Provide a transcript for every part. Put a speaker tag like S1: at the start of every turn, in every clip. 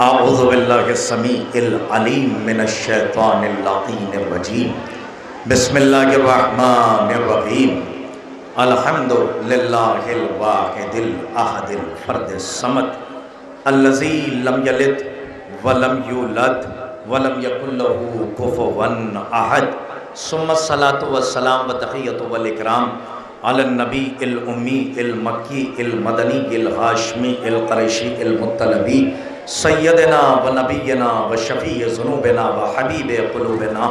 S1: اعوذ باللہ السمیع العلیم من الشیطان اللعین الرجیم بسم اللہ الرحمن الرحیم الحمد للہ الواحد الاحد الفرد الصمد الذی لم یلد ولم یولد ولم یکن له کفوا احد ثم الصلاة والسلام وتحیۃ والاکرام علی النبی الامی المکی المدنی الہاشمی القریشی المطلبی سیدنا و نبینا و شفیع ذنوبنا و حبیب قلوبنا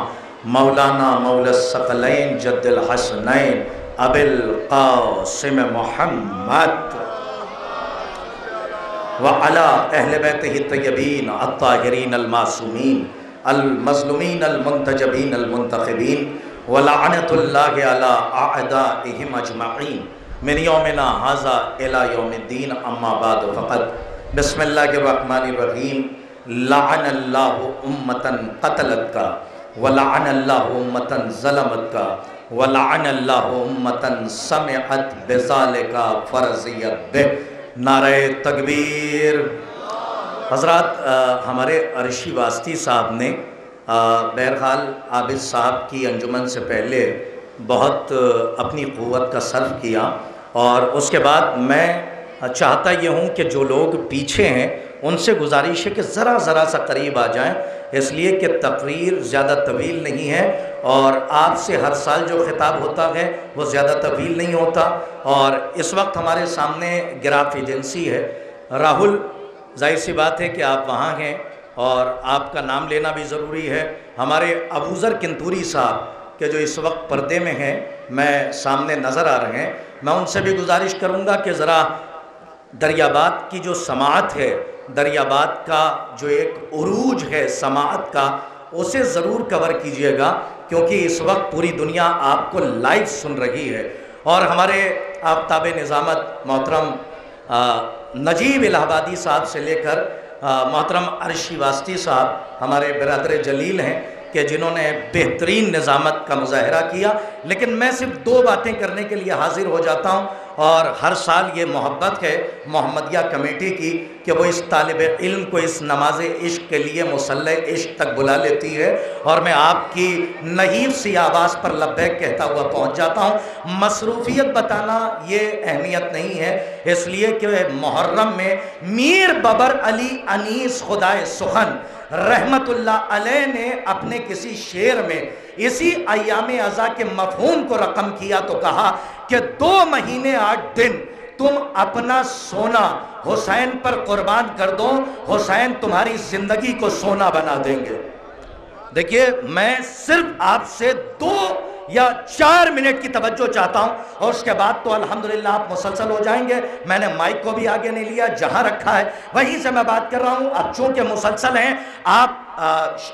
S1: مولانا مولا الثقلین جد الحسنین ابی القاسم محمد وعلی اہل بیتہ الطیبین الطاہرین المعصومین المظلومین المنتجبین المنتخبین ولعنت اللہ علی اعدائہم اجمعین من یومنا ھذا الی یوم الدین اما بعد فقط بسم اللہ الرحمن الرحیم لعن اللہ امتاً قتلت کا ولعن اللہ امتاً ظلمت کا ولعن اللہ امتاً سمعت بذالک فرضیت بہ نعرہ تکبیر۔ حضرات ہمارے عرشی واسطی صاحب نے بہرحال عابد صاحب کی انجمن سے پہلے بہت اپنی قوت کا صرف کیا، اور اس کے بعد میں چاہتا یہ ہوں کہ جو لوگ پیچھے ہیں ان سے گزارش ہے کہ ذرا سا قریب آ جائیں، اس لیے کہ تقریر زیادہ طویل نہیں ہے، اور آپ سے ہر سال جو خطاب ہوتا ہے وہ زیادہ طویل نہیں ہوتا۔ اور اس وقت ہمارے سامنے گراف ایجنسی ہے راہل، ظاہر سی بات ہے کہ آپ وہاں ہیں اور آپ کا نام لینا بھی ضروری ہے۔ ہمارے ابوذر کنتوری صاحب کہ جو اس وقت پردے میں ہیں، میں سامنے نظر آ رہے ہیں، میں ان سے بھی گزارش کروں گا کہ ذرا دریاباد کی جو سماعت ہے، دریاباد کا جو ایک عروج ہے سماعت کا، اسے ضرور کور کیجئے گا، کیونکہ اس وقت پوری دنیا آپ کو لائیو سن رہی ہے۔ اور ہمارے آفتاب نظامت محترم نجیب الہ آبادی صاحب سے لے کر محترم عرشی واسطی صاحب ہمارے برادر جلیل ہیں کہ جنہوں نے بہترین نظامت کا مظاہرہ کیا، لیکن میں صرف دو باتیں کرنے کے لیے حاضر ہو جاتا ہوں، اور ہر سال یہ محبت ہے محمدیہ کمیٹی کی کہ وہ اس طالب علم کو اس نماز عشق کے لیے مصلی عشق تک بلا لیتی ہے، اور میں آپ کی نحیف سی آواز پر لبیک کہتا ہوا پہنچ جاتا ہوں۔ مصروفیت بتانا یہ اہمیت نہیں ہے، اس لیے کہ محرم میں میر ببر علی انیس خدائے سخن رحمت اللہ علیہ نے اپنے کسی شعر میں اسی ایام عزا کے مفہوم کو رقم کیا تو کہا کہ 2 مہینے 8 دن تم اپنا سونا حسین پر قربان کر دو، حسین تمہاری زندگی کو سونا بنا دیں گے۔ دیکھیے میں صرف آپ سے 2 یا 4 منٹ کی توجہ چاہتا ہوں، اور اس کے بعد تو الحمدللہ آپ مسلسل ہو جائیں گے۔ میں نے مائک کو بھی آگے نہیں لیا، جہاں رکھا ہے وہیں سے میں بات کر رہا ہوں۔ اب چونکہ مسلسل ہیں آپ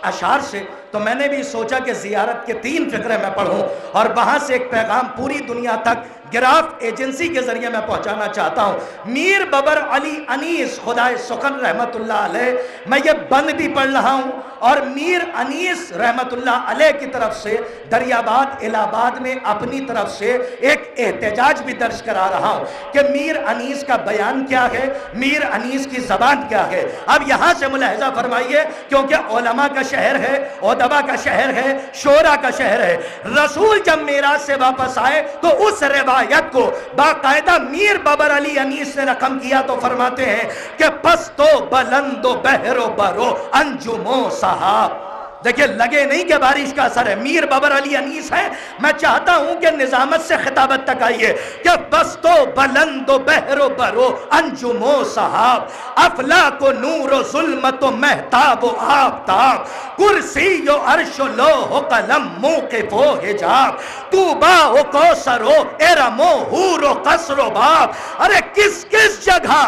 S1: اشعار سے، تو میں نے بھی سوچا کہ زیارت کے 3 فقرے میں پڑھوں، اور وہاں سے ایک پیغام پوری دنیا تک گراف ایجنسی کے ذریعے میں پہنچانا چاہتا ہوں۔ میر ببر علی انیس خدائے سخن رحمت اللہ علیہ، میں یہ بند بھی پڑھ رہا ہوں، اور میر انیس رحمت اللہ علیہ کی طرف سے دریاباد الہ آباد میں اپنی طرف سے ایک احتجاج بھی درج کرا رہا ہوں کہ میر انیس کا بیان کیا ہے، میر انیس کی زبان کیا ہے۔ اب یہاں سے ملاحظہ فرمائیے، کیونکہ علماء کا شہر ہے، ادبا کا شہر ہے، شعراء کا شہر ہے۔ رسول جب معراج سے واپس آئے تو اس روایت کو باقاعدہ میر ببر علی انیس نے رقم کیا تو فرماتے ہیں کہ پست و بلند و بحر و برو انجم و صحاب۔ دیکھیں لگے نہیں کہ بارش کا اثر ہے، میر ببر علی انیس ہے۔ میں چاہتا ہوں کہ نظامت سے خطابت تک آئیے کہ بست و بلند و بحر و برو انجم و صحاب، افلاک و نور و ظلمت و مہتاب و آفتاب، کرسی و عرش و لوح و قلم موقف و حجاب، طوبا و کوثر و ارم و حور و قصر و باب۔ ارے کس کس جگہ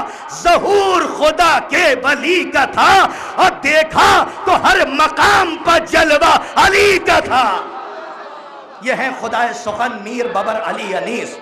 S1: ظہور خدا کے ولی کا تھا، اور دیکھا تو ہر مقام پر جلوہ علی کا تھا۔ یہ ہے خدائے سخن میر ببر علی انیس۔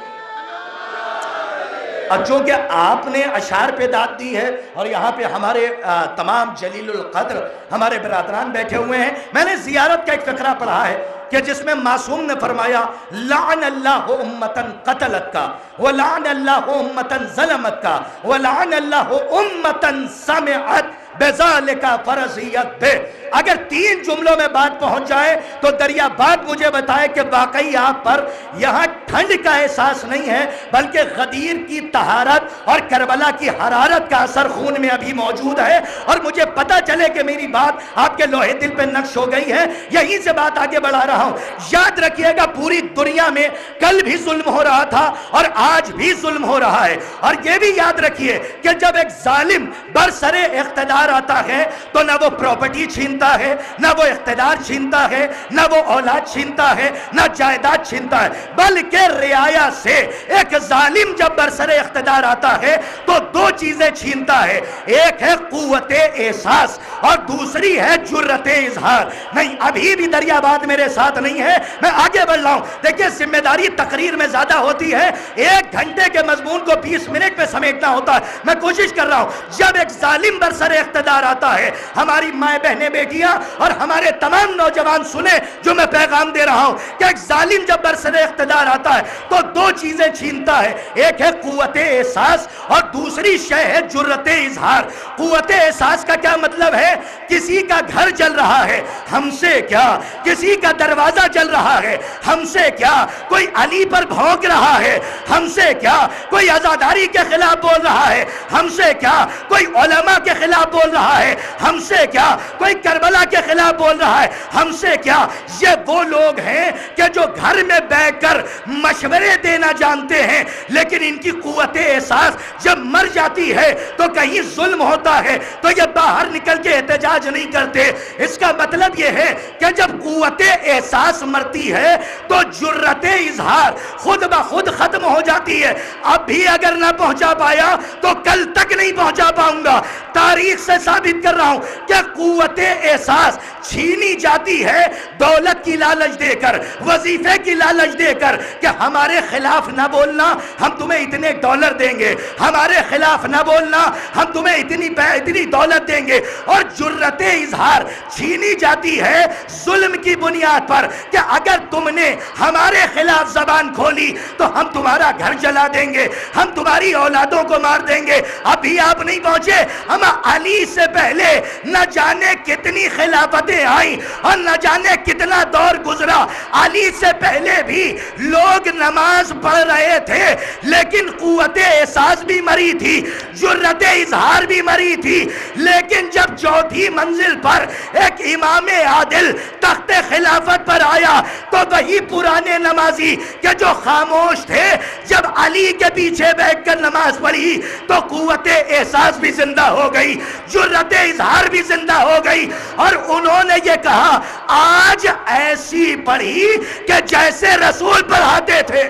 S1: اور چونکہ آپ نے اشعار پہ داد دی ہے، اور یہاں پہ ہمارے تمام جلیل القدر ہمارے برادران بیٹھے ہوئے ہیں، میں نے زیارت کا ایک فقرہ پڑھا ہے کہ جس میں معصوم نے فرمایا لعن اللہ امتاً قتلت کا، ولعن اللہ امتاً ظلمت کا، ولعن اللہ امتاً سمعت بذالک فرضیت دے۔ اگر 3 جملوں میں بات پہنچ جائے تو دریا باد مجھے بتائے کہ واقعی آپ پر یہاں ٹھنڈ کا احساس نہیں ہے بلکہ غدیر کی طہارت اور کربلا کی حرارت کا اثر خون میں ابھی موجود ہے، اور مجھے پتا چلے کہ میری بات آپ کے لوہے دل پہ نقش ہو گئی ہے، یہیں سے بات آگے بڑھا رہا ہوں۔ یاد رکھیے گا پوری دنیا میں کل بھی ظلم ہو رہا تھا اور آج بھی ظلم ہو رہا ہے، اور یہ بھی یاد رکھیے کہ جب ایک ظالم برسر اقتدار آتا ہے تو نہ وہ پراپرٹی چھینتا ہے، نہ وہ اقتدار چھینتا ہے، نہ وہ اولاد چھینتا ہے، نہ جائیداد چھینتا ہے، بلکہ رعایا سے ایک ظالم جب برسر اقتدار آتا ہے تو 2 چیزیں چھینتا ہے، ایک ہے قوت احساس اور دوسری ہے جرت اظہار۔ نہیں، ابھی بھی دریا باد میرے ساتھ نہیں ہے، میں آگے بڑھ رہا ہوں۔ دیکھیں ذمہ داری تقریر میں زیادہ ہوتی ہے، 1 گھنٹے کے مضمون کو 20 منٹ میں سمیٹنا ہوتا ہے، میں کوشش کر رہا ہوں۔ جب ایک ظالم برسر اقتدار آتا ہے، ہماری مائیں بہنیں بیٹیاں اور ہمارے تمام نوجوان سنیں جو میں پیغام دے رہا ہوں کہ ایک ظالم جب برسر اقتدار آتا ہے تو 2 چیزیں چھینتا ہے، ایک ہے قوت احساس اور دوسری شے ہے جرت اظہار۔ قوت احساس کا کیا مطلب ہے؟ کسی کا گھر جل رہا ہے، ہم سے کیا؟ کسی کا دروازہ جل رہا ہے، ہم سے کیا؟ کوئی علی پر بھونک رہا ہے، ہم سے کیا؟ کوئی عزاداری کے خلاف بول رہا ہے، ہم سے کیا؟ کوئی علماء کے خلاف بول رہا ہے، ہم سے کیا؟ کوئی کربلا کے خلاف بول رہا ہے، ہم سے کیا؟ یہ وہ لوگ ہیں کہ جو گھر میں بیٹھ کر مشورے دینا جانتے ہیں، لیکن ان کی قوت احساس جب مر جاتی ہے تو کہیں ظلم ہوتا ہے تو یہ باہر نکل کے احتجاج نہیں کرتے۔ اس کا مطلب یہ ہے کہ جب قوت احساس مرتی ہے تو جرت اظہار خود بخود ختم ہو جاتی ہے۔ اب بھی اگر نہ پہنچا پایا تو کل تک نہیں پہنچا پاؤں گا۔ تاریخ سے ثابت کر رہا ہوں کہ قوت احساس چھینی جاتی ہے دولت کی لالچ دے کر، وظیفے کی لالچ دے کر کہ ہمارے خلاف نہ بولنا، ہم تمہیں اتنے ڈالر دیں گے، ہمارے خلاف نہ بولنا، ہم تمہیں اتنی دولت دیں گے۔ اور جرت اظہار چھینی جاتی ہے ظلم کی بنیاد پر کہ اگر تم نے ہمارے خلاف زبان کھولی تو ہم تمہارا گھر جلا دیں گے، ہم تمہاری اولادوں کو مار دیں گے۔ ابھی آپ نہیں پہنچے، ہم علی سے پہلے نہ جانے کتنی خلافتیں آئیں اور نہ جانے کتنا دور گزرا۔ علی سے پہلے بھی لوگ نماز پڑھ رہے تھے لیکن قوت احساس بھی مری تھی، جرت اظہار بھی مری تھی، لیکن جب 4تھی منزل پر ایک امام عادل تخت خلافت پر آیا تو وہی پرانے نمازی کہ جو خاموش تھے جب علی کے پیچھے بیٹھ کر نماز پڑھی تو قوت احساس بھی زندہ ہو گئی، جرت اظہار بھی زندہ ہو گئی، اور انہوں نے یہ کہا آج ایسی پڑھی کہ جیسے رسول پڑھاتے تھے۔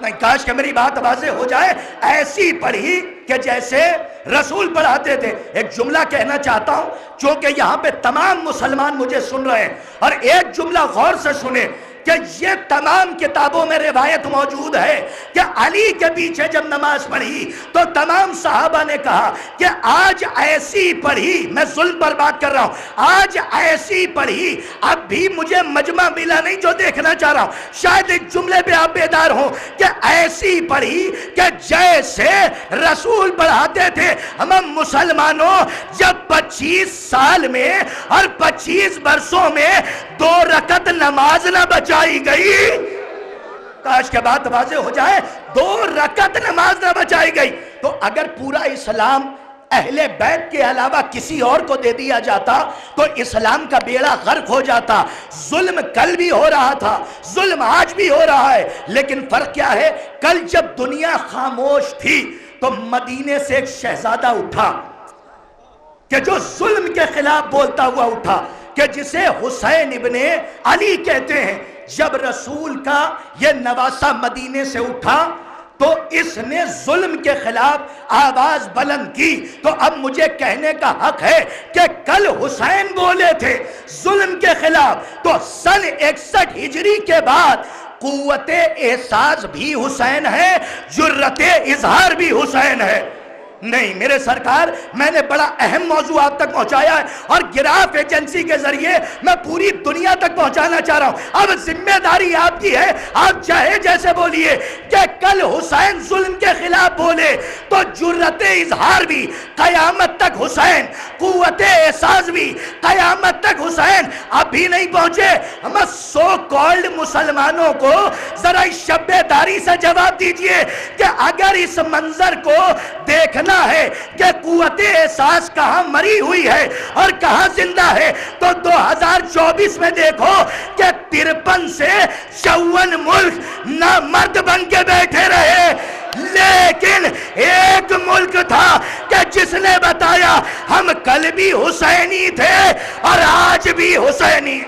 S1: نہیں، کاش کہ میری بات واضح ہو جائے، ایسی پڑھی کہ جیسے رسول پڑھاتے تھے۔ ایک جملہ کہنا چاہتا ہوں چونکہ یہاں پہ تمام مسلمان مجھے سن رہے ہیں، اور ایک جملہ غور سے سنیں کہ یہ تمام کتابوں میں روایت موجود ہے کہ علی کے پیچھے جب نماز پڑھی تو تمام صحابہ نے کہا کہ آج ایسی پڑھی، میں ظلم پر بات کر رہا ہوں، آج ایسی پڑھی، اب بھی مجھے مجمع ملا نہیں جو دیکھنا چاہ رہا ہوں، شاید ایک جملے پہ آپ بیدار ہوں کہ ایسی پڑھی کہ جیسے رسول پڑھاتے تھے۔ ہم مسلمانوں جب 25 سال میں اور 25 برسوں میں 2 رکعت نماز نہ بچائی گئی، کاش کے بات واضح ہو جائے، 2 رکعت نماز نہ بچائی گئی، تو اگر پورا اسلام اہل بیت کے علاوہ کسی اور کو دے دیا جاتا تو اسلام کا بیڑا غرق ہو جاتا۔ ظلم کل بھی ہو رہا تھا، ظلم آج بھی ہو رہا ہے، لیکن فرق کیا ہے؟ کل جب دنیا خاموش تھی تو مدینے سے ایک شہزادہ اٹھا کہ جو ظلم کے خلاف بولتا ہوا اٹھا، کہ جسے حسین ابن علی کہتے ہیں۔ جب رسول کا یہ نواسہ مدینے سے اٹھا تو اس نے ظلم کے خلاف آواز بلند کی، تو اب مجھے کہنے کا حق ہے کہ کل حسین بولے تھے ظلم کے خلاف، تو سن 61 ہجری کے بعد قوت احساس بھی حسین ہے، جرت اظہار بھی حسین ہے۔ نہیں میرے سرکار، میں نے بڑا اہم موضوع آپ تک پہنچایا ہے اور گراف ایجنسی کے ذریعے میں پوری دنیا تک پہنچانا چاہ رہا ہوں۔ اب ذمہ داری آپ کی ہے، آپ چاہے جیسے بولیے کہ کل حسین ظلم کے خلاف بولے تو جرت اظہار بھی قیامت تک حسین، قوت احساس بھی قیامت تک حسین۔ اب بھی نہیں پہنچے ہم سو کالڈ مسلمانوں کو ذرا شب داری سے جواب دیجئے کہ اگر اس منظر کو دیکھنا ہے کہ قوت احساس کہاں مری ہوئی ہے اور کہاں زندہ ہے تو 2024 میں دیکھو کہ 53 سے 54 ملک نامرد بن کے بیٹھے رہے، لیکن ایک ملک تھا کہ جس نے بتایا ہم کل بھی حسینی تھے اور آج بھی حسینی۔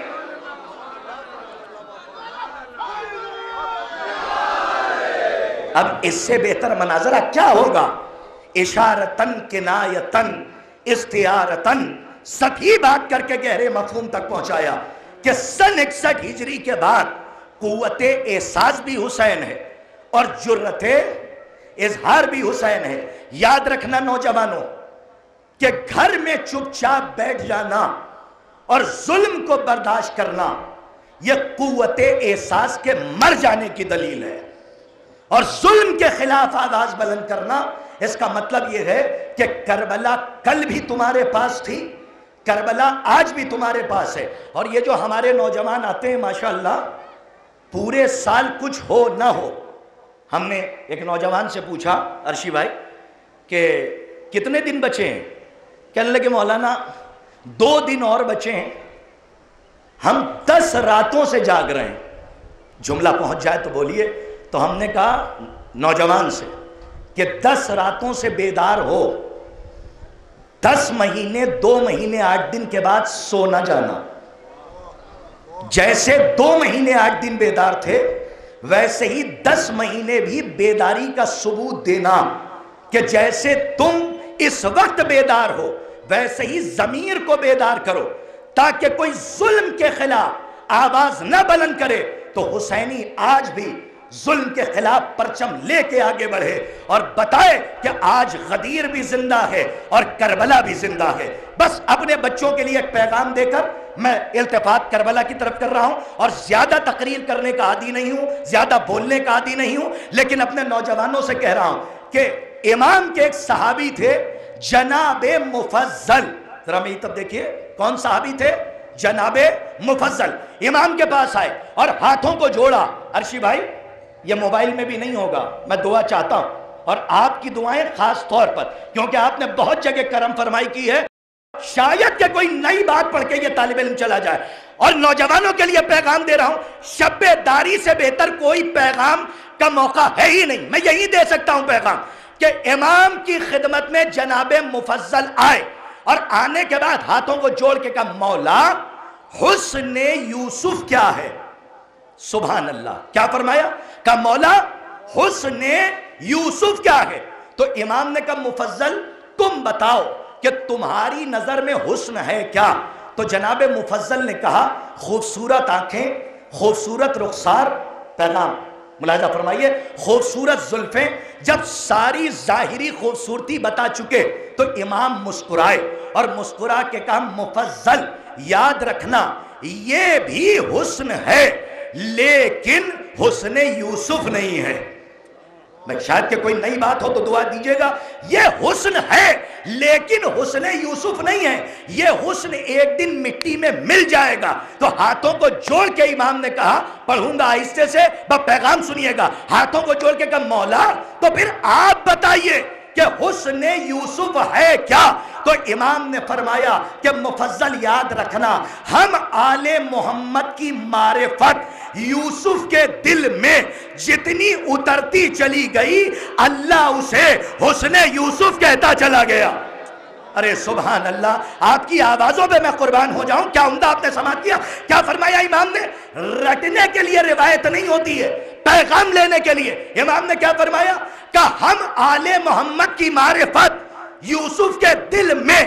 S1: اب اس سے بہتر مناظرہ کیا ہوگا؟ اشارتن کنایتن استعارتن سطحی بات کر کے گہرے مفہوم تک پہنچایا کہ سن 61 ہجری کے بعد قوت احساس بھی حسین ہے اور جرت اظہار بھی حسین ہے۔ یاد رکھنا نوجوانوں کہ گھر میں چپ چاپ بیٹھ جانا اور ظلم کو برداشت کرنا یہ قوت احساس کے مر جانے کی دلیل ہے، اور ظلم کے خلاف آواز بلند کرنا اس کا مطلب یہ ہے کہ کربلا کل بھی تمہارے پاس تھی، کربلا آج بھی تمہارے پاس ہے۔ اور یہ جو ہمارے نوجوان آتے ہیں ماشاءاللہ پورے سال کچھ ہو نہ ہو، ہم نے ایک نوجوان سے پوچھا ارشی بھائی کہ کتنے دن بچے ہیں؟ کہنے لگے مولانا 2 دن اور بچے ہیں، ہم 10 راتوں سے جاگ رہے ہیں۔ جملہ پہنچ جائے تو بولیے۔ تو ہم نے کہا نوجوان سے کہ 10 راتوں سے بیدار ہو، 10 مہینے 2 مہینے 8 دن کے بعد سو نہ جانا۔ جیسے 2 مہینے 8 دن بیدار تھے ویسے ہی 10 مہینے بھی بیداری کا ثبوت دینا کہ جیسے تم اس وقت بیدار ہو ویسے ہی ضمیر کو بیدار کرو تاکہ کوئی ظلم کے خلاف آواز نہ بلند کرے تو حسینی آج بھی ظلم کے خلاف پرچم لے کے آگے بڑھے اور بتائے کہ آج غدیر بھی زندہ ہے اور کربلا بھی زندہ ہے۔ بس اپنے بچوں کے لیے ایک پیغام دے کر میں التفات کربلا کی طرف کر رہا ہوں، اور زیادہ تقریر کرنے کا عادی نہیں ہوں، زیادہ بولنے کا عادی نہیں ہوں، لیکن اپنے نوجوانوں سے کہہ رہا ہوں کہ امام کے ایک صحابی تھے جناب مفضل، ذرا میری طرف دیکھیے، کون صحابی تھے؟ جناب مفضل امام کے پاس آئے اور ہاتھوں کو جوڑا۔ ارشی بھائی یہ موبائل میں بھی نہیں ہوگا، میں دعا چاہتا ہوں اور آپ کی دعائیں خاص طور پر، کیونکہ آپ نے بہت جگہ کرم فرمائی کی ہے، شاید کہ کوئی نئی بات پڑھ کے یہ طالب علم چلا جائے۔ اور نوجوانوں کے لیے پیغام دے رہا ہوں، شب داری سے بہتر کوئی پیغام کا موقع ہے ہی نہیں، میں یہی دے سکتا ہوں پیغام کہ امام کی خدمت میں جناب مفضل آئے اور آنے کے بعد ہاتھوں کو جوڑ کے کہا مولا حسن یوسف کیا ہے؟ سبحان اللہ، کیا فرمایا؟ کہ مولا حسن یوسف کیا ہے؟ تو امام نے کہا مفضل تم بتاؤ کہ تمہاری نظر میں حسن ہے کیا؟ تو جناب مفضل نے کہا خوبصورت آنکھیں، خوبصورت رخسار، پیغام ملاحظہ فرمائیے، خوبصورت زلفیں۔ جب ساری ظاہری خوبصورتی بتا چکے تو امام مسکرائے اور مسکرا کے کہا مفضل یاد رکھنا یہ بھی حسن ہے لیکن حسن یوسف نہیں ہے۔ میں شاید کہ کوئی نئی بات ہو تو دعا دیجئے گا، یہ حسن ہے لیکن حسن یوسف نہیں ہے، یہ حسن ایک دن مٹی میں مل جائے گا۔ تو ہاتھوں کو جوڑ کے امام نے کہا، پڑھوں گا آہستہ سے، پیغام سنیے گا، ہاتھوں کو جوڑ کے کہا مولا تو پھر آپ بتائیے کہ حسن یوسف ہے کیا؟ تو امام نے فرمایا کہ مفضل یاد رکھنا ہم آل محمد کی معرفت یوسف کے دل میں جتنی اترتی چلی گئی اللہ اسے حسن یوسف کہتا چلا گیا۔ ارے سبحان اللہ، آپ کی آوازوں پہ میں قربان ہو جاؤں، کیا عمدہ آپ نے سماعت کیا؟ کیا فرمایا امام نے؟ رٹنے کے لیے روایت نہیں ہوتی ہے، پیغام لینے کے لیے۔ امام نے کیا فرمایا؟ کہ ہم آل محمد کی معرفت یوسف کے دل میں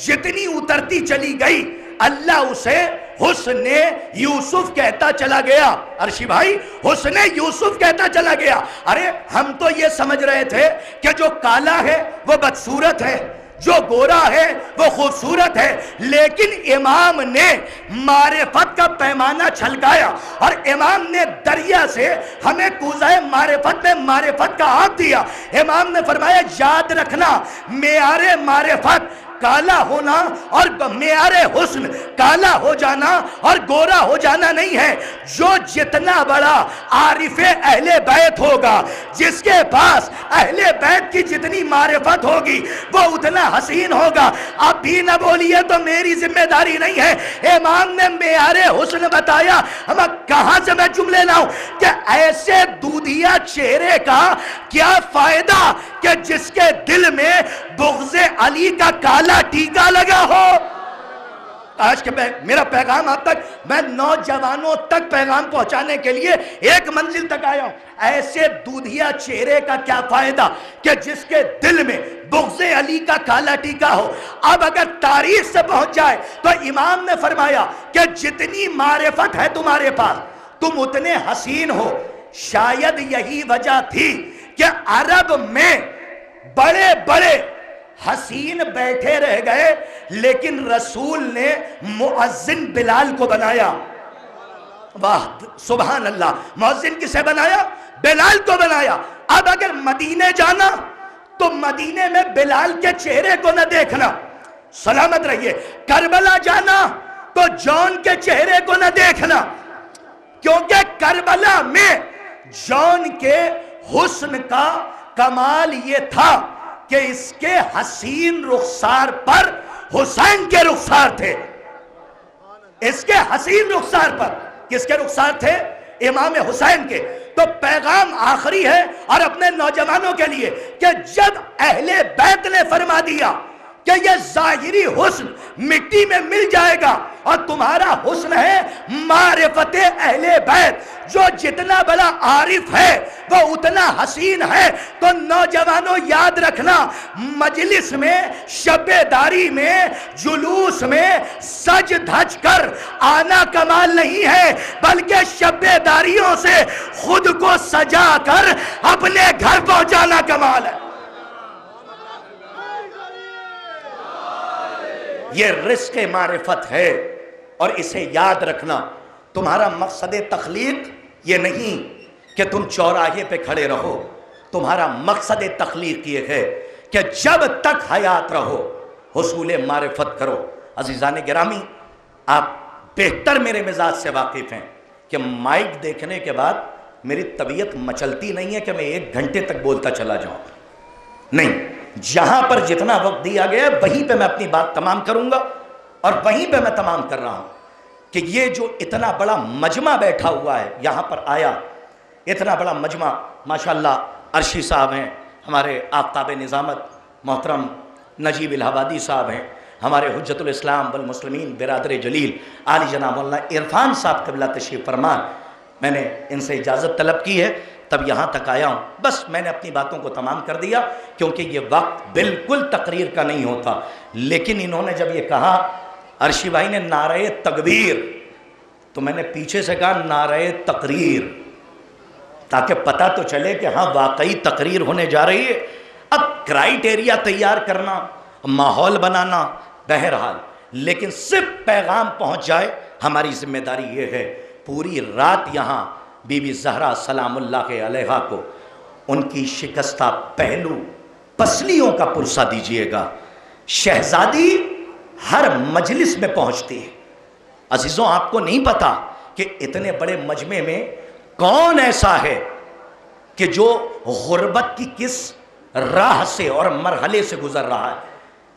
S1: جتنی اترتی چلی گئی اللہ اسے حسن یوسف کہتا چلا گیا. عرشی بھائی حسن یوسف کہتا چلا گیا. ارے ہم تو یہ سمجھ رہے تھے کہ جو کالا ہے وہ بدصورت ہے, جو گورا ہے وہ خوبصورت ہے, لیکن امام نے معرفت کا پیمانہ چھلکایا اور امام نے دریا سے ہمیں کوزہ معرفت میں معرفت کا آب دیا. امام نے فرمایا یاد رکھنا معیار معرفت کالا ہونا اور معیار حسن کالا ہو جانا اور گورا ہو جانا نہیں ہے. جو جتنا بڑا عارف اہل بیت ہوگا, جس کے پاس اہل بیت کی جتنی معرفت ہوگی وہ اتنا حسین ہوگا. اب بھی نہ بولیے تو میری ذمہ داری نہیں ہے. امام نے معیار حسن بتایا. ہم کہاں سے میں جملے لاؤں کہ ایسے دودھیا چہرے کا کیا فائدہ کہ جس کے دل میں بغض علی کا کالا ٹیکا لگا ہو. آج کے میرا پیغام آپ تک, میں نوجوانوں تک پیغام پہنچانے کے لیے ایک منزل تک آیا ہوں. ایسے دودھیا چہرے کا کیا فائدہ کہ جس کے دل میں بغض علی کا کالا ٹیکا ہو. اب اگر تاریخ سے پہنچ جائے تو امام نے فرمایا کہ جتنی معرفت ہے تمہارے پاس تم اتنے حسین ہو. شاید یہی وجہ تھی کہ عرب میں بڑے بڑے حسین بیٹھے رہ گئے, لیکن رسول نے مؤذن بلال کو بنایا. واہ سبحان اللہ. مؤذن کسے بنایا؟ بلال کو بنایا. اب اگر مدینے جانا تو مدینے میں بلال کے چہرے کو نہ دیکھنا, سلامت رہیے. کربلا جانا تو جون کے چہرے کو نہ دیکھنا, کیونکہ کربلا میں جون کے حسن کا کمال یہ تھا کہ اس کے حسین رخسار پر حسین کے رخسار تھے. اس کے حسین رخسار پر کس کے رخسار تھے؟ امام حسین کے. تو پیغام آخری ہے اور اپنے نوجوانوں کے لیے کہ جب اہل بیت نے فرما دیا کہ یہ ظاہری حسن مٹی میں مل جائے گا اور تمہارا حسن ہے معرفت اہل بیت, جو جتنا بڑا عارف ہے وہ اتنا حسین ہے. تو نوجوانوں یاد رکھنا, مجلس میں, شب داری میں, جلوس میں سج دھج کر آنا کمال نہیں ہے, بلکہ شب داریوں سے خود کو سجا کر اپنے گھر پہنچانا کمال ہے. یہ رزق معرفت ہے اور اسے یاد رکھنا. تمہارا مقصد تخلیق یہ نہیں کہ تم چوراہے پہ کھڑے رہو, تمہارا مقصد تخلیق یہ ہے کہ جب تک حیات رہو حصول معرفت کرو. عزیزان گرامی, آپ بہتر میرے مزاج سے واقف ہیں کہ مائک دیکھنے کے بعد میری طبیعت مچلتی نہیں ہے کہ میں 1 گھنٹے تک بولتا چلا جاؤں. نہیں, جہاں پر جتنا وقت دیا گیا ہے وہیں پہ میں اپنی بات تمام کروں گا, اور وہیں پہ میں تمام کر رہا ہوں کہ یہ جو اتنا بڑا مجمع بیٹھا ہوا ہے یہاں پر آیا, اتنا بڑا مجمع ماشاءاللہ. عرشی صاحب ہیں, ہمارے آفتاب نظامت محترم نجیب الہوادی صاحب ہیں, ہمارے حجت الاسلام والمسلمین برادر جلیل عالی جناب مولانا عرفان صاحب قبلہ تشریف فرمان. میں نے ان سے اجازت طلب کی ہے تب یہاں تک آیا ہوں. بس میں نے اپنی باتوں کو تمام کر دیا کیونکہ یہ وقت بالکل تقریر کا نہیں ہوتا. لیکن انہوں نے جب یہ کہا, عرشی بھائی نے نعرہ تکبیر, تو میں نے پیچھے سے کہا نعرہ تقریر, تاکہ پتہ تو چلے کہ ہاں واقعی تقریر ہونے جا رہی ہے. اب کرائیٹیریا تیار کرنا, ماحول بنانا, بہرحال لیکن صرف پیغام پہنچ جائے ہماری ذمہ داری یہ ہے. پوری رات یہاں بی بی زہرا سلام اللہ علیہا کو ان کی شکستہ پہلو پسلیوں کا پرسہ دیجئے گا. شہزادی ہر مجلس میں پہنچتی ہے. عزیزوں, آپ کو نہیں پتا کہ اتنے بڑے مجمع میں کون ایسا ہے کہ جو غربت کی کس راہ سے اور مرحلے سے گزر رہا ہے,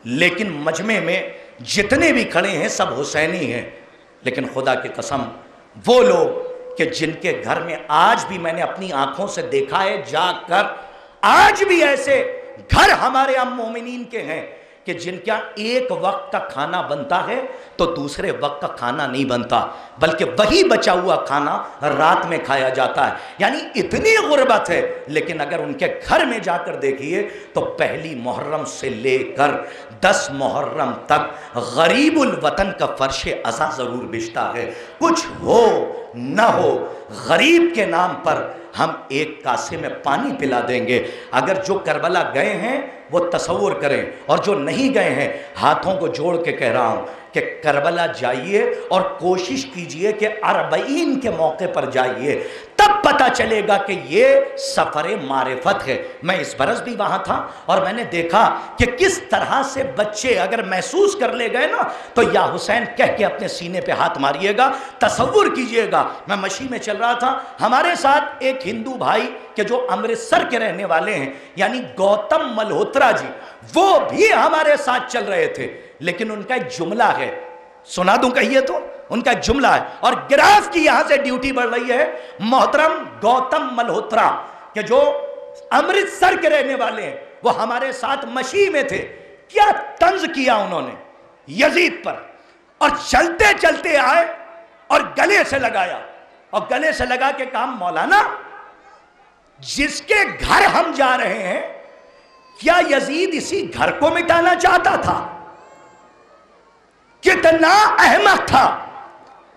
S1: لیکن مجمع میں جتنے بھی کھڑے ہیں سب حسینی ہیں. لیکن خدا کی قسم وہ لوگ کہ جن کے گھر میں آج بھی میں نے اپنی آنکھوں سے دیکھا ہے جا کر, آج بھی ایسے گھر ہمارے مومنین کے ہیں کہ جن کا ایک وقت کا کھانا بنتا ہے تو دوسرے وقت کا کھانا نہیں بنتا، بلکہ وہی بچا ہوا کھانا رات میں کھایا جاتا ہے. یعنی اتنی غربت ہے. لیکن اگر ان کے گھر میں جا کر دیکھیے تو پہلی محرم سے لے کر 10 محرم تک غریب الوطن کا فرش عزا ضرور بچتا ہے. کچھ ہو نہ ہو غریب کے نام پر ہم ایک کاسے میں پانی پلا دیں گے. اگر جو کربلا گئے ہیں وہ تصور کریں، اور جو نہیں گئے ہیں ہاتھوں کو جوڑ کے کہہ رہا ہوں کہ کربلا جائیے اور کوشش کیجئے کہ 40 کے موقع پر جائیے، تب پتہ چلے گا کہ یہ سفر معرفت ہے. میں اس برس بھی وہاں تھا اور میں نے دیکھا کہ کس طرح سے بچے اگر محسوس کر لے گئے نا تو یا حسین کہہ کے اپنے سینے پہ ہاتھ ماریے گا. تصور کیجئے گا، میں مشی میں چل رہا تھا، ہمارے ساتھ ایک ہندو بھائی کہ جو امرتسر کے رہنے والے ہیں، یعنی گوتم ملہوترا جی، وہ بھی ہمارے ساتھ چل رہے تھے. لیکن ان کا ایک جملہ ہے، سنا دوں کہیے تو، ان کا ایک جملہ ہے، اور گراف کی یہاں سے ڈیوٹی بڑھ رہی ہے. محترم گوتم ملہوترا کہ جو امرتسر کے رہنے والے ہیں، وہ ہمارے ساتھ مشی میں تھے. کیا طنز کیا انہوں نے یزید پر، اور چلتے چلتے آئے اور گلے سے لگایا، اور گلے سے لگا کے کہا مولانا جس کے گھر ہم جا رہے ہیں کیا یزید اسی گھر کو مٹانا چاہتا تھا؟ کتنا احمق تھا.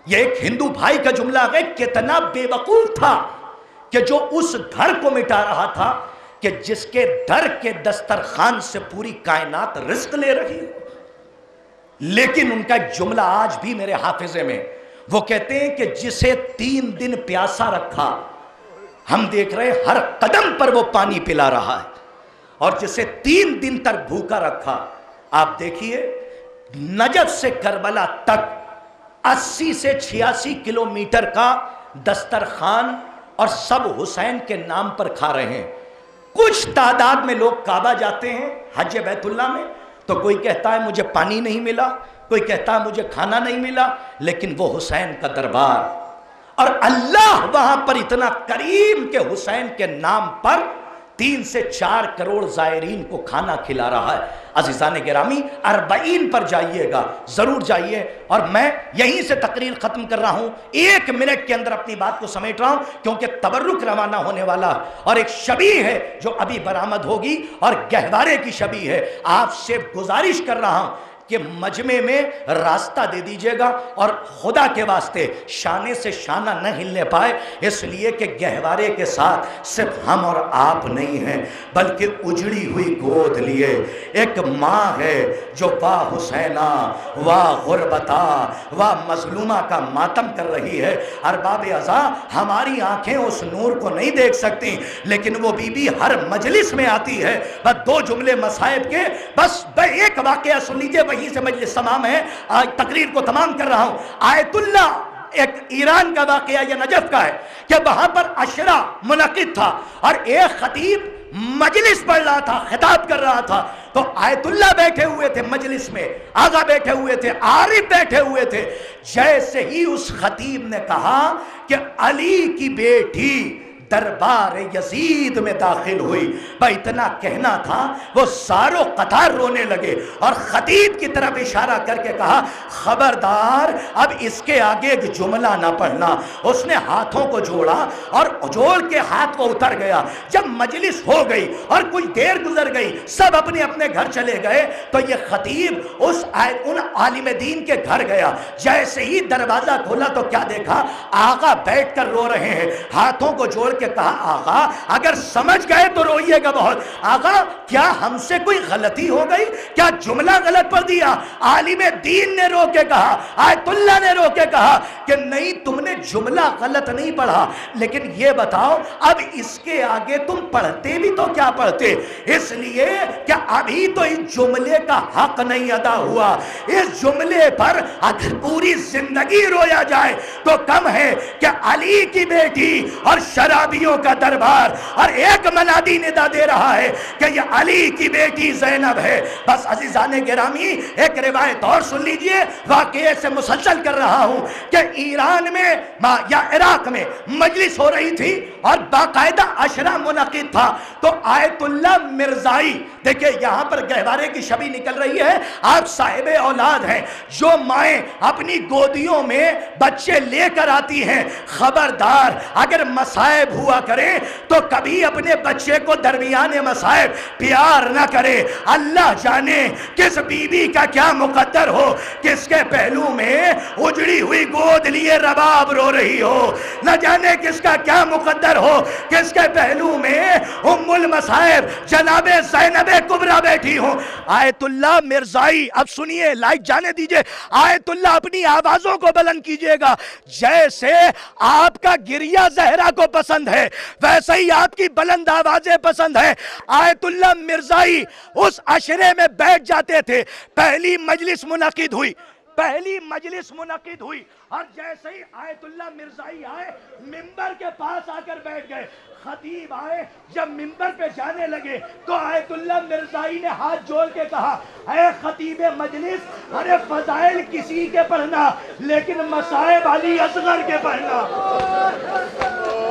S1: یہ ایک ہندو بھائی کا جملہ ہے، کتنا بے وقوف تھا کہ جو اس گھر کو مٹا رہا تھا کہ جس کے در کے دسترخوان سے پوری کائنات رزق لے رہی ہے. لیکن ان کا ایک جملہ آج بھی میرے حافظے میں، وہ کہتے ہیں کہ جسے 3 دن پیاسا رکھا، ہم دیکھ رہے ہیں ہر قدم پر وہ پانی پلا رہا ہے، اور جسے 3 دن تک بھوکا رکھا. آپ دیکھیے نجف سے کربلا تک 80 سے 86 کلومیٹر کا دسترخوان، اور سب حسین کے نام پر کھا رہے ہیں. کچھ تعداد میں لوگ کعبہ جاتے ہیں حج بیت اللہ میں تو کوئی کہتا ہے مجھے پانی نہیں ملا، کوئی کہتا ہے مجھے کھانا نہیں ملا، لیکن وہ حسین کا دربار، اور اللہ وہاں پر اتنا کریم کہ حسین کے نام پر 3 سے 4 کروڑ زائرین کو کھانا کھلا رہا ہے. عزیزان گرامی 40 پر جائیے گا، ضرور جائیے. اور میں یہیں سے تقریر ختم کر رہا ہوں، 1 منٹ کے اندر اپنی بات کو سمیٹ رہا ہوں کیونکہ تبرک روانہ ہونے والا، اور ایک شبیہ ہے جو ابھی برآمد ہوگی اور گہوارے کی شبیہ ہے. آپ سے گزارش کر رہا ہوں کہ مجمع میں راستہ دے دیجئے گا، اور خدا کے واسطے شانے سے شانہ نہ ہلنے پائے، اس لیے کہ گہوارے کے ساتھ صرف ہم اور آپ نہیں ہیں بلکہ اجڑی ہوئی گود لیے ایک ماں ہے جو واہ حسینہ واہ غربتا واہ مظلومہ کا ماتم کر رہی ہے. ارباب عزا ہماری آنکھیں اس نور کو نہیں دیکھ سکتی، لیکن وہ بی بی ہر مجلس میں آتی ہے. بس 2 جملے مصائب کے، بس ایک واقعہ سن لیجئے، وہیں سے مجلس تمام ہے. آج تقریر کو تمام کر رہا ہوں. آیت اللہ ایک ایران کا واقعہ یا نجف کا ہے کہ وہاں پر عشرہ منعقد تھا اور ایک خطیب مجلس پڑھ رہا تھا، خطاب کر رہا تھا. تو آیت اللہ بیٹھے ہوئے تھے مجلس میں، آقا بیٹھے ہوئے تھے، عارف بیٹھے ہوئے تھے. جیسے ہی اس خطیب نے کہا کہ علی کی بیٹی دربار یزید میں داخل ہوئی، بھائی اتنا کہنا تھا وہ ساروں قطار رونے لگے، اور خطیب کی طرف اشارہ کر کے کہا خبردار اب اس کے آگے ایک جملہ نہ پڑھنا. اس نے ہاتھوں کو جوڑا اور جوڑ کے ہاتھ کو اتر گیا. جب مجلس ہو گئی اور کچھ دیر گزر گئی، سب اپنے اپنے گھر چلے گئے، تو یہ خطیب ان عالم دین کے گھر گیا. جیسے ہی دروازہ کھولا تو کیا دیکھا؟ آقا بیٹھ کر رو رہے ہیں، ہاتھوں کو جوڑ کہ کہا آقا اگر سمجھ گئے تو روئیے گا بہت. آقا کیا ہم سے کوئی غلطی ہو گئی؟ کیا جملہ غلط پڑھ دیا؟ عالم دین نے رو کے کہا، آیت اللہ نے رو کے کہا کہ نہیں تم نے جملہ غلط نہیں پڑھا، لیکن یہ بتاؤ اب اس کے آگے تم پڑھتے بھی تو کیا پڑھتے؟ اس لیے کہ ابھی تو اس جملے کا حق نہیں ادا ہوا. اس جملے پر اگر پوری زندگی رویا جائے تو کم ہے کہ علی کی بیٹی اور شراب نبیوں کا دربار، اور ایک منادی ندا دے رہا ہے کہ یہ علی کی بیٹی زینب ہے۔ بس عزیزان گرامی ایک روایت اور سن لیجئے، واقعے سے مسلسل کر رہا ہوں کہ ایران میں یا عراق میں مجلس ہو رہی تھی اور باقاعدہ عشرہ منعقد تھا، تو آیت اللہ مرزائی، دیکھیں یہاں پر گہوارے کی شبی نکل رہی ہے، آپ صاحب اولاد ہیں، جو مائیں اپنی گودیوں میں بچے لے کر آتی ہیں، خبردار اگر مصائب ہوا کریں تو کبھی اپنے بچے کو درمیان مصائب پیار نہ کرے۔ اللہ جانے کس بی بی کا کیا مقدر ہو، کس کے پہلو میں اجڑی ہوئی گود لیے رباب رو رہی ہو، نہ جانے کس کا کیا مقدر ہو، کس کے پہلو میں ام المصائب جناب زینب کبریٰ بیٹھی ہوں۔ آیت اللہ مرزائی، اب سنیے، لائٹ جانے دیجئے، آیت اللہ اپنی آوازوں کو بلند کیجئے گا، جیسے آپ کا گریہ زہرا کو پسند ہے ویسے ہی آپ کی بلند آوازیں پسند ہے۔ آیت اللہ مرزائی اس عشرے میں بیٹھ جاتے تھے، پہلی مجلس منعقد ہوئی، اور جیسے ہی آیت اللہ مرزائی آئے منبر کے پاس آ کر بیٹھ گئے، خطیب آئے، جب منبر پہ جانے لگے تو آیت اللہ مرزائی نے ہاتھ جوڑ کے کہا، اے خطیب مجلس، ارے فضائل کسی کے پڑھنا لیکن مصائب علی اصغر کے پڑھنا۔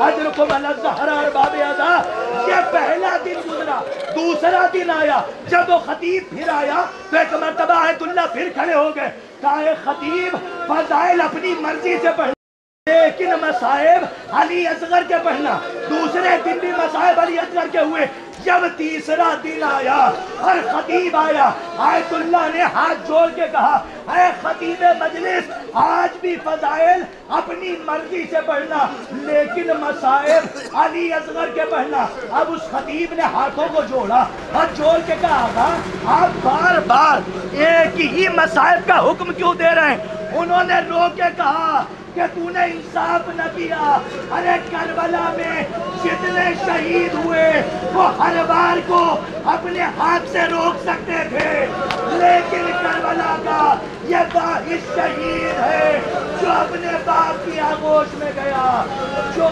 S1: اجرکم علی الزہرا ارباب اعضاء۔ یہ پہلا دن گزرا، دوسرا دن آیا، جب وہ خطیب پھر آیا تو ایک مرتبہ آیت اللہ پھر کھڑے ہو گئے، کہا اے خطیب، فضائل اپنی مرضی سے پڑھنا لیکن مصائب علی اصغر کے پڑھنا۔ دوسرے دن بھی مصائب علی اصغر کے ہوئے، جب تیسرا دن آیا اور خطیب آیا، آیت اللہ نے ہاتھ جوڑ کے کہا، اے خطیب مجلس، آج بھی فضائل اپنی مرضی سے پڑھنا لیکن مصائب علی اصغر کے پڑھنا۔ اب اس خطیب نے ہاتھوں کو جوڑا اور جوڑ کے کہا، آپ بار بار ایک ہی مصائب کا حکم کیوں دے رہے ہیں؟ انہوں نے رو کے کہا کہ تو نے انصاف نہ کیا، ارے کربلا میں جتنے شہید ہوئے وہ ہر بار کو اپنے ہاتھ سے روک سکتے تھے، لیکن کربلا کا یہ واحد شہید ہے جو اپنے باپ کی آغوش میں گیا، جو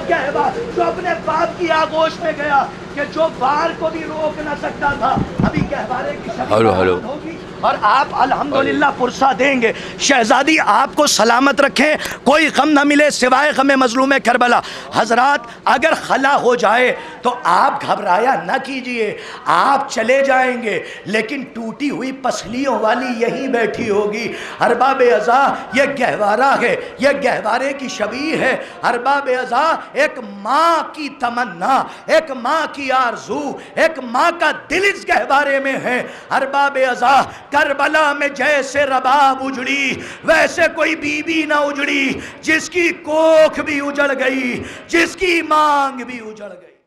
S1: اپنے باپ کی آغوش میں گیا، کہ جو بار کو بھی روک نہ سکتا تھا۔ ابھی گہوارے کی شبی ہوگی اور آپ الحمدللہ پرسہ دیں گے۔ شہزادی آپ کو سلامت رکھیں، کوئی غم نہ ملے سوائے غم مظلوم کربلا۔ حضرات اگر خلا ہو جائے تو آپ گھبرایا نہ کیجئے، آپ چلے جائیں گے لیکن ٹوٹی ہوئی پسلیوں والی یہی بیٹھی ہوگی۔ ارباب اعضاء یہ گہوارہ ہے، یہ گہوارے کی شبیہ ہے۔ ارباب اعضاء ایک ماں کی تمنا، ایک ماں کی آرزو، ایک ماں کا دل اس گہوارے میں ہے۔ ارباب اعضاء کربلا میں جیسے رباب اجڑی ویسے کوئی بی بی نہ اجڑی جس کی کوکھ بھی اجڑ گئی، جس کی مانگ بھی اجڑ گئی۔